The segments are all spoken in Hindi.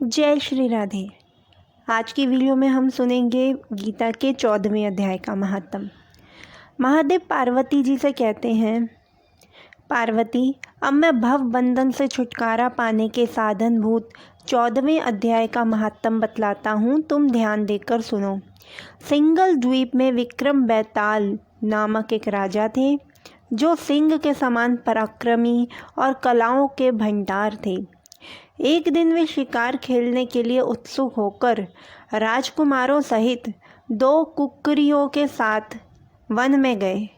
जय श्री राधे। आज की वीडियो में हम सुनेंगे गीता के 14वें अध्याय का महात्म। महादेव पार्वती जी से कहते हैं, पार्वती, अब मैं भव बंधन से छुटकारा पाने के साधन भूत 14वें अध्याय का महात्म बतलाता हूँ, तुम ध्यान देकर सुनो। सिंगल द्वीप में विक्रम बैताल नामक एक राजा थे, जो सिंह के समान पराक्रमी और कलाओं के भंडार थे। एक दिन वे शिकार खेलने के लिए उत्सुक होकर राजकुमारों सहित 2 कुक्कुरियों के साथ वन में गए।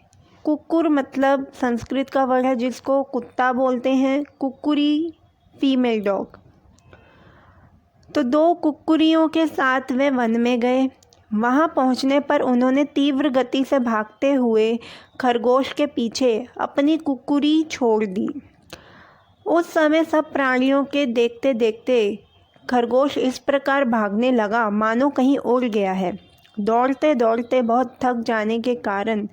कुक्कुर मतलब संस्कृत का वर्ड है जिसको कुत्ता बोलते हैं, कुक्कुरी फीमेल डॉग। तो 2 कुक्कुरियों के साथ वे वन में गए। वहां पहुंचने पर उन्होंने तीव्र गति से भागते हुए खरगोश के पीछे अपनी कुक्कुरी छोड़ दी। उस समय सब प्राणियों के देखते देखते खरगोश इस प्रकार भागने लगा मानो कहीं उड़ गया है। दौड़ते दौड़ते बहुत थक जाने के कारण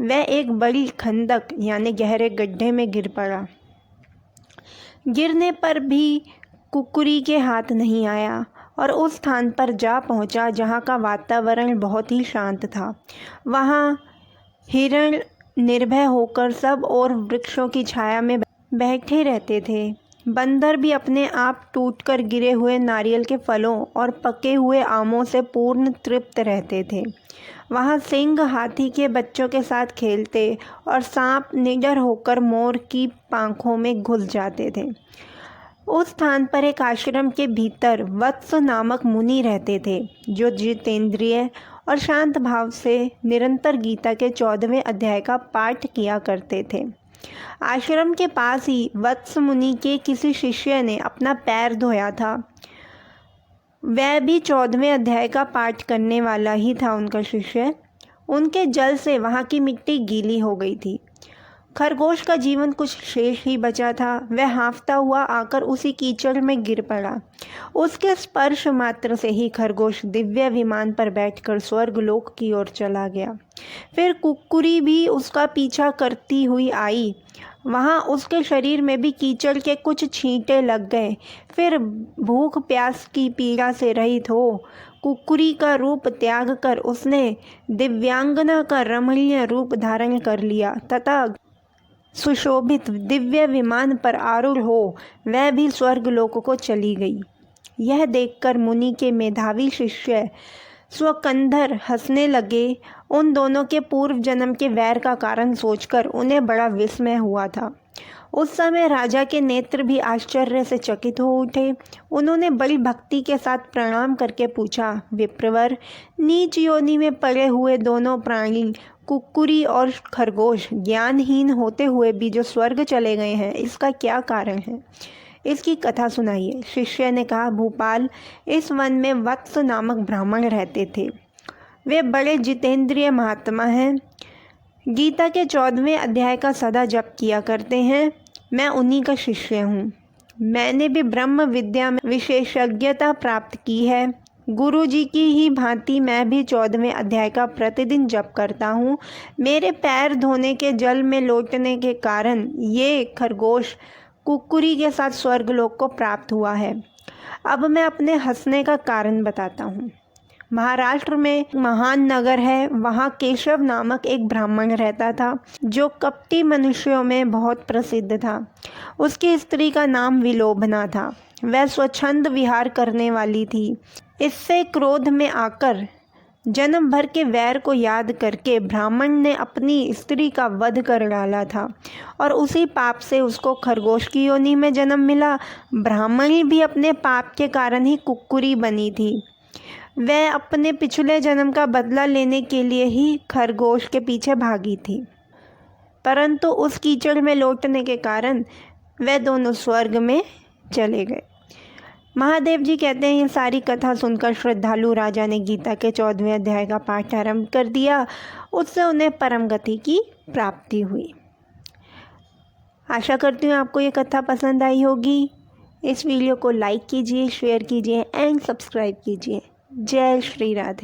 वह एक बड़ी खंदक यानी गहरे गड्ढे में गिर पड़ा। गिरने पर भी कुक्कुरी के हाथ नहीं आया और उस स्थान पर जा पहुंचा जहां का वातावरण बहुत ही शांत था। वहां हिरण निर्भय होकर सब और वृक्षों की छाया में बैठे रहते थे। बंदर भी अपने आप टूटकर गिरे हुए नारियल के फलों और पके हुए आमों से पूर्ण तृप्त रहते थे। वहाँ सिंह हाथी के बच्चों के साथ खेलते और सांप निडर होकर मोर की पांखों में घुस जाते थे। उस स्थान पर एक आश्रम के भीतर वत्स नामक मुनि रहते थे, जो जितेंद्रिय और शांत भाव से निरंतर गीता के 14वें अध्याय का पाठ किया करते थे। आश्रम के पास ही वत्स मुनि के किसी शिष्य ने अपना पैर धोया था। वह भी 14वें अध्याय का पाठ करने वाला ही था उनका शिष्य। उनके जल से वहाँ की मिट्टी गीली हो गई थी। खरगोश का जीवन कुछ शेष ही बचा था। वह हाँफता हुआ आकर उसी कीचड़ में गिर पड़ा। उसके स्पर्श मात्र से ही खरगोश दिव्य विमान पर बैठकर स्वर्गलोक की ओर चला गया। फिर कुक्कुरी भी उसका पीछा करती हुई आई। वहाँ उसके शरीर में भी कीचड़ के कुछ छींटे लग गए। फिर भूख प्यास की पीड़ा से रहित हो कुक्कुरी का रूप त्याग कर उसने दिव्यांगना का रमणीय रूप धारण कर लिया तथा सुशोभित दिव्य विमान पर आरूढ़ हो वह भी स्वर्गलोक को चली गई। यह देखकर मुनि के मेधावी शिष्य स्वकंधर हंसने लगे। उन दोनों के पूर्व जन्म के वैर का कारण सोचकर उन्हें बड़ा विस्मय हुआ था। उस समय राजा के नेत्र भी आश्चर्य से चकित हो उठे। उन्होंने बड़ी भक्ति के साथ प्रणाम करके पूछा, विप्रवर, नीच योनि में पड़े हुए दोनों प्राणी कुक्कुरी और खरगोश ज्ञानहीन होते हुए भी जो स्वर्ग चले गए हैं, इसका क्या कारण है? इसकी कथा सुनाइए। शिष्य ने कहा, भूपाल, इस वन में वत्स नामक ब्राह्मण रहते थे। वे बड़े जितेंद्रिय महात्मा हैं। गीता के 14वें अध्याय का सदा जप किया करते हैं। मैं उन्हीं का शिष्य हूँ। मैंने भी ब्रह्म विद्या में विशेषज्ञता प्राप्त की है। गुरु जी की ही भांति मैं भी 14वें अध्याय का प्रतिदिन जप करता हूँ। मेरे पैर धोने के जल में लौटने के कारण ये खरगोश कुक्कुरी के साथ स्वर्गलोक को प्राप्त हुआ है। अब मैं अपने हंसने का कारण बताता हूँ। महाराष्ट्र में महान नगर है। वहाँ केशव नामक एक ब्राह्मण रहता था, जो कपटी मनुष्यों में बहुत प्रसिद्ध था। उसकी स्त्री का नाम विलोभना था। वह स्वच्छंद विहार करने वाली थी। इससे क्रोध में आकर जन्म भर के वैर को याद करके ब्राह्मण ने अपनी स्त्री का वध कर डाला था और उसी पाप से उसको खरगोश की योनि में जन्म मिला। ब्राह्मणी भी अपने पाप के कारण ही कुक्कुरी बनी थी। वह अपने पिछले जन्म का बदला लेने के लिए ही खरगोश के पीछे भागी थी, परंतु उस कीचड़ में लौटने के कारण वह दोनों स्वर्ग में चले गए। महादेव जी कहते हैं, ये सारी कथा सुनकर श्रद्धालु राजा ने गीता के 14वें अध्याय का पाठ आरंभ कर दिया। उससे उन्हें परम गति की प्राप्ति हुई। आशा करती हूँ आपको ये कथा पसंद आई होगी। इस वीडियो को लाइक कीजिए, शेयर कीजिए एंड सब्सक्राइब कीजिए। जय श्री राधे।